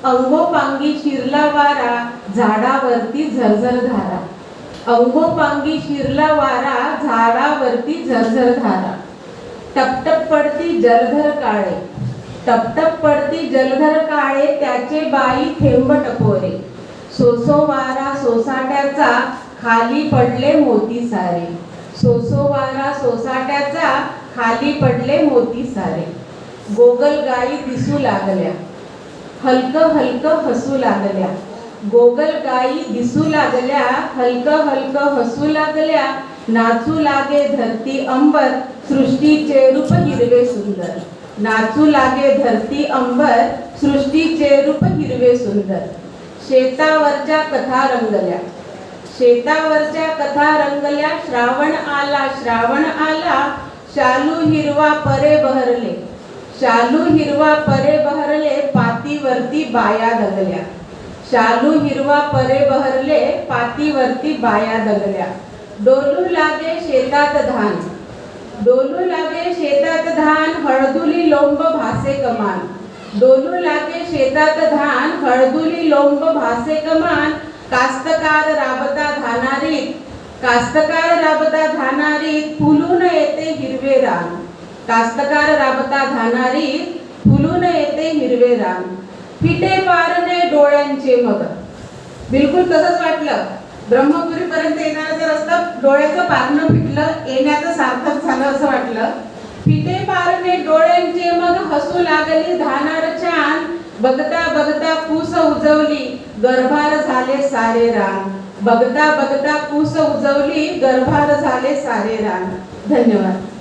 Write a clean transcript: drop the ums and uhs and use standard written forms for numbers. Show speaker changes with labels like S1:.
S1: अंगोपांगी शिरला वारा, झाडावरती झरझर धारा. अंगोपांगी शिरला वारा, झाडावरती झरझर धारा. टपटप पडती जलधर काळे, टपटप पडती जलधर काळे, त्याचे बाई थेंब टपोरे. सोसो वारा सोसाट्याचा, खाली पडले मोती सारे. सोसो वारा सोसाट्याचा, खाली पडले मोती सारे. गोगल गाई दिसू लागल्या, हलक हलक हसू लागल्या. गोगल गाई दिसू लागल्या, हलक हलक हसू लागल्या. नाचू लागे धरती अंबर, सृष्टीचे रूप हिरवे सुंदर. नाचू लागे धरती अंबर, सृष्टीचे रूप हिरवे सुंदर. शेतावरच्या कथा रंगल्या, शेतावरच्या कथा रंगल्या. श्रावण आला श्रावण आला, शालू हिरवा परे बहरले. शालू हिरवा परे बहरले, पातीवरती बाया दगल्या. शालू हिरवा परे बहरले, पातीवरती बाया दगल्या. डोलू लागे शेतात धान, डोलू लागे शेतात धान, हळदुली लोंब भासे कमान. डोलू लागे शेतात धान, हळदुली लोंब भासे कमान. कास्तकार राबता धानारीत, कास्तकार राबता धानारीत, फुलून येते हिरवे रान. कास्तकार राबता धानारीत, फुलून येते हिरवे रान. फिटे पारणे डोळ्यांचे मग. बिलकुल तसंच वाटलं. ब्रह्मपुरीपर्यंत येण्याचा रस्ता डोळ्याचं पारणं फिटलं, येण्याचं सार्थक झालं असं वाटलं. फिटे पारणे डोळ्यांचे मग, हसू लागली धानार छान. बघता बघता पूस उजवली, गर्भार झाले सारे रान. बघता बघता पूस उजवली, गर्भार झाले सारे रान. धन्यवाद.